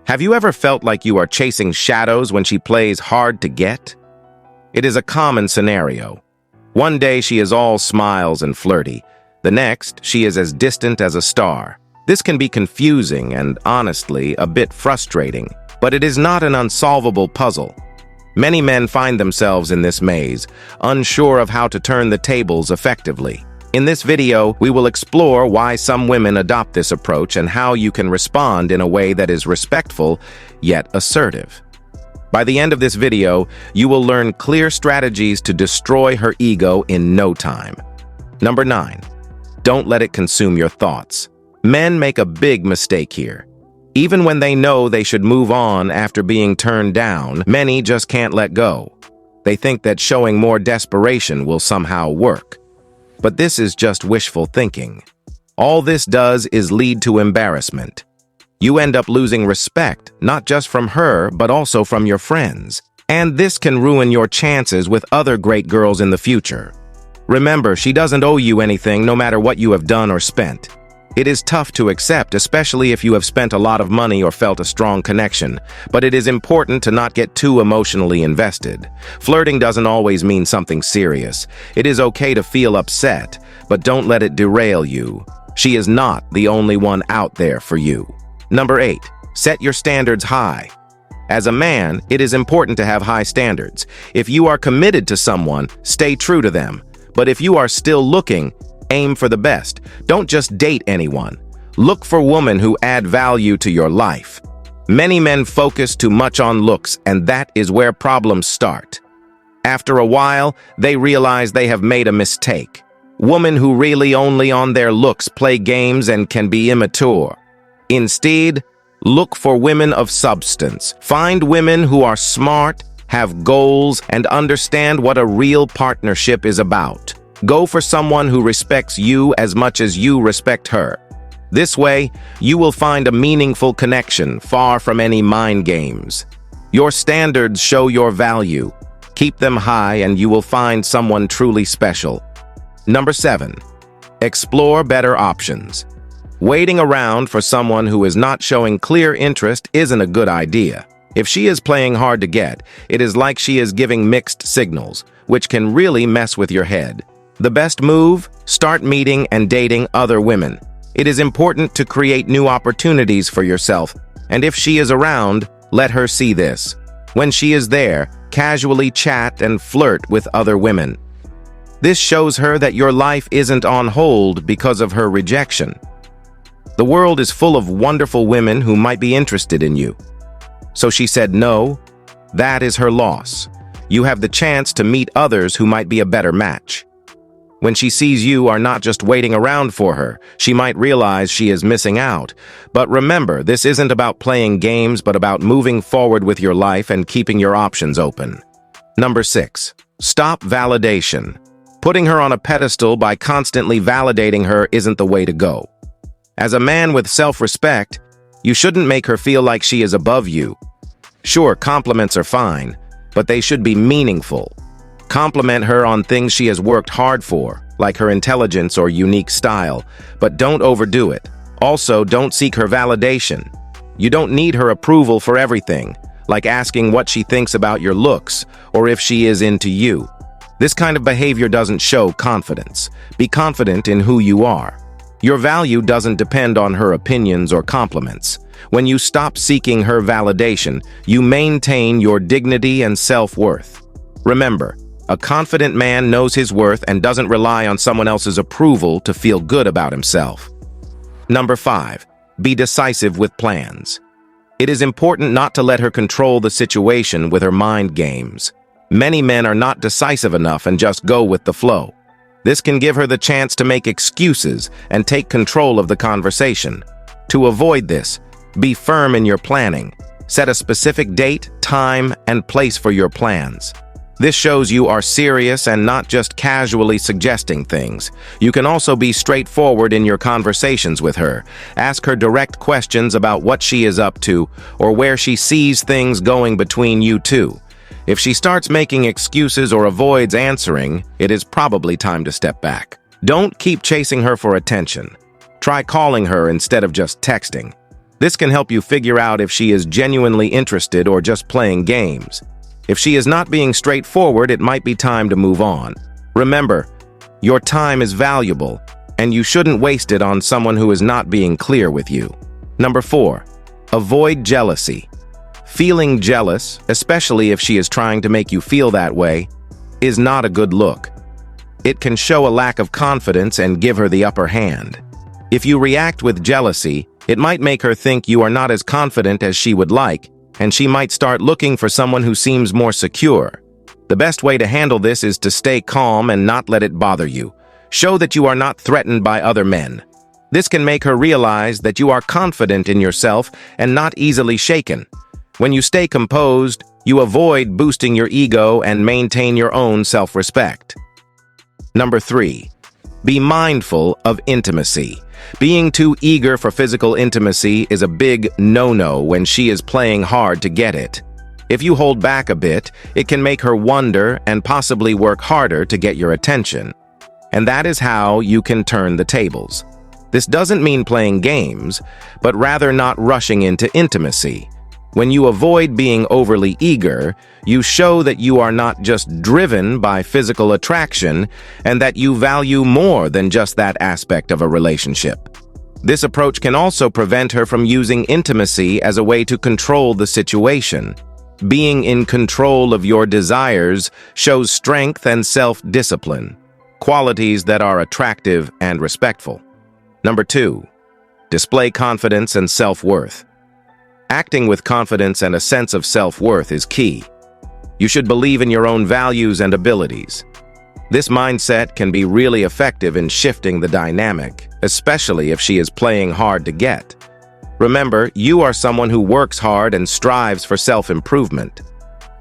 Have you ever felt like you are chasing shadows when she plays hard to get? It is a common scenario. One day she is all smiles and flirty. The next, she is as distant as a star. This can be confusing and, honestly, a bit frustrating, but it is not an unsolvable puzzle. Many men find themselves in this maze, unsure of how to turn the tables effectively. In this video, we will explore why some women adopt this approach and how you can respond in a way that is respectful, yet assertive. By the end of this video, you will learn clear strategies to destroy her ego in no time. Number 9. Don't let it consume your thoughts. Men make a big mistake here. Even when they know they should move on after being turned down, many just can't let go. They think that showing more desperation will somehow work. But this is just wishful thinking. All this does is lead to embarrassment. You end up losing respect, not just from her, but also from your friends. And this can ruin your chances with other great girls in the future. Remember, she doesn't owe you anything no matter what you have done or spent. It is tough to accept, especially if you have spent a lot of money or felt a strong connection, but it is important to not get too emotionally invested. Flirting doesn't always mean something serious. It is okay to feel upset, but don't let it derail you. She is not the only one out there for you. Number 8. Set your standards high. As a man, it is important to have high standards. If you are committed to someone, stay true to them. But if you are still looking, aim for the best. Don't just date anyone. Look for women who add value to your life. Many men focus too much on looks, and that is where problems start. After a while, they realize they have made a mistake. Women who really only on their looks play games and can be immature. Instead, look for women of substance. Find women who are smart, have goals, and understand what a real partnership is about. Go for someone who respects you as much as you respect her. This way, you will find a meaningful connection far from any mind games. Your standards show your value. Keep them high and you will find someone truly special. Number 7. Explore better options. Waiting around for someone who is not showing clear interest isn't a good idea. If she is playing hard to get, it is like she is giving mixed signals, which can really mess with your head. The best move? Start meeting and dating other women. It is important to create new opportunities for yourself, and if she is around, let her see this. When she is there, casually chat and flirt with other women. This shows her that your life isn't on hold because of her rejection. The world is full of wonderful women who might be interested in you. So she said no. That is her loss. You have the chance to meet others who might be a better match. When she sees you are not just waiting around for her, she might realize she is missing out. But remember, this isn't about playing games, but about moving forward with your life and keeping your options open. Number 6. Stop validation. Putting her on a pedestal by constantly validating her isn't the way to go. As a man with self-respect, you shouldn't make her feel like she is above you. Sure, compliments are fine, but they should be meaningful. Compliment her on things she has worked hard for, like her intelligence or unique style, but don't overdo it. Also, don't seek her validation. You don't need her approval for everything, like asking what she thinks about your looks or if she is into you. This kind of behavior doesn't show confidence. Be confident in who you are. Your value doesn't depend on her opinions or compliments. When you stop seeking her validation, you maintain your dignity and self-worth. Remember, a confident man knows his worth and doesn't rely on someone else's approval to feel good about himself. Number 5. Be decisive with plans. It is important not to let her control the situation with her mind games. Many men are not decisive enough and just go with the flow. This can give her the chance to make excuses and take control of the conversation. To avoid this, be firm in your planning. Set a specific date, time, and place for your plans. This shows you are serious and not just casually suggesting things. You can also be straightforward in your conversations with her. Ask her direct questions about what she is up to or where she sees things going between you two. If she starts making excuses or avoids answering, it is probably time to step back. Don't keep chasing her for attention. Try calling her instead of just texting. This can help you figure out if she is genuinely interested or just playing games. If she is not being straightforward, it might be time to move on. Remember, your time is valuable, and you shouldn't waste it on someone who is not being clear with you. Number 4, avoid jealousy. Feeling jealous, especially if she is trying to make you feel that way, is not a good look. It can show a lack of confidence and give her the upper hand. If you react with jealousy, it might make her think you are not as confident as she would like, and she might start looking for someone who seems more secure. The best way to handle this is to stay calm and not let it bother you. Show that you are not threatened by other men. This can make her realize that you are confident in yourself and not easily shaken. When you stay composed, you avoid boosting your ego and maintain your own self-respect. Number 3, be mindful of intimacy. Being too eager for physical intimacy is a big no-no when she is playing hard to get it. If you hold back a bit, it can make her wonder and possibly work harder to get your attention. And that is how you can turn the tables. This doesn't mean playing games, but rather not rushing into intimacy. When you avoid being overly eager, you show that you are not just driven by physical attraction and that you value more than just that aspect of a relationship. This approach can also prevent her from using intimacy as a way to control the situation. Being in control of your desires shows strength and self-discipline, qualities that are attractive and respectful. Number 2, display confidence and self-worth. Acting with confidence and a sense of self-worth is key. You should believe in your own values and abilities. This mindset can be really effective in shifting the dynamic, especially if she is playing hard to get. Remember, you are someone who works hard and strives for self-improvement.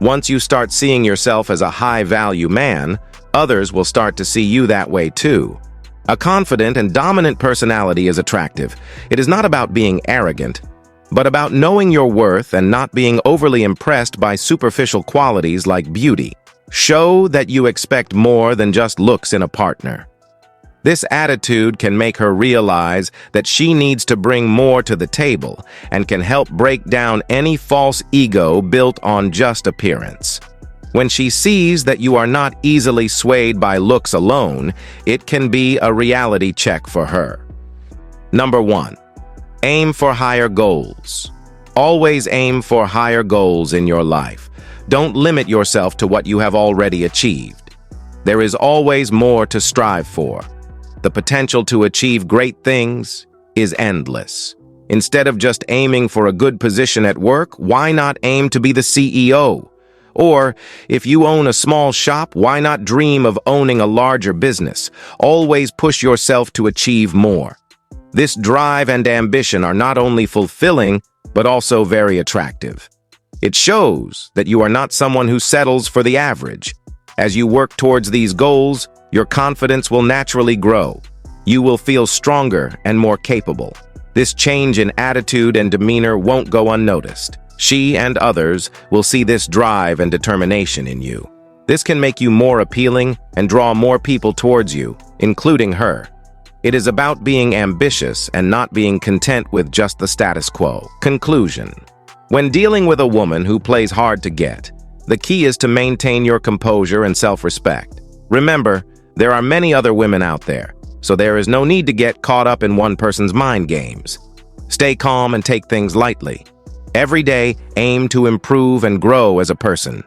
Once you start seeing yourself as a high-value man, others will start to see you that way too. A confident and dominant personality is attractive. It is not about being arrogant, but about knowing your worth and not being overly impressed by superficial qualities like beauty. Show that you expect more than just looks in a partner. This attitude can make her realize that she needs to bring more to the table and can help break down any false ego built on just appearance. When she sees that you are not easily swayed by looks alone, it can be a reality check for her. Number 1, aim for higher goals. Always aim for higher goals in your life. Don't limit yourself to what you have already achieved. There is always more to strive for. The potential to achieve great things is endless. Instead of just aiming for a good position at work, why not aim to be the CEO? Or, if you own a small shop, why not dream of owning a larger business? Always push yourself to achieve more. This drive and ambition are not only fulfilling, but also very attractive. It shows that you are not someone who settles for the average. As you work towards these goals, your confidence will naturally grow. You will feel stronger and more capable. This change in attitude and demeanor won't go unnoticed. She and others will see this drive and determination in you. This can make you more appealing and draw more people towards you, including her. It is about being ambitious and not being content with just the status quo. Conclusion. When dealing with a woman who plays hard to get, the key is to maintain your composure and self-respect. Remember, there are many other women out there, so there is no need to get caught up in one person's mind games. Stay calm and take things lightly. Every day, aim to improve and grow as a person.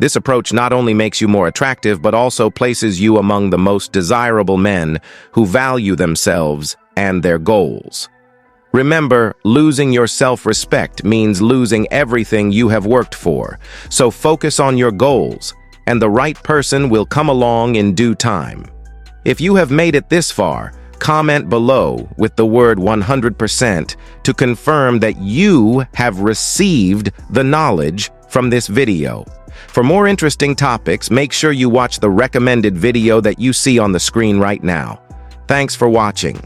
This approach not only makes you more attractive, but also places you among the most desirable men who value themselves and their goals. Remember, losing your self-respect means losing everything you have worked for, so focus on your goals, and the right person will come along in due time. If you have made it this far, comment below with the word 100% to confirm that you have received the knowledge from this video. For more interesting topics, make sure you watch the recommended video that you see on the screen right now. Thanks for watching.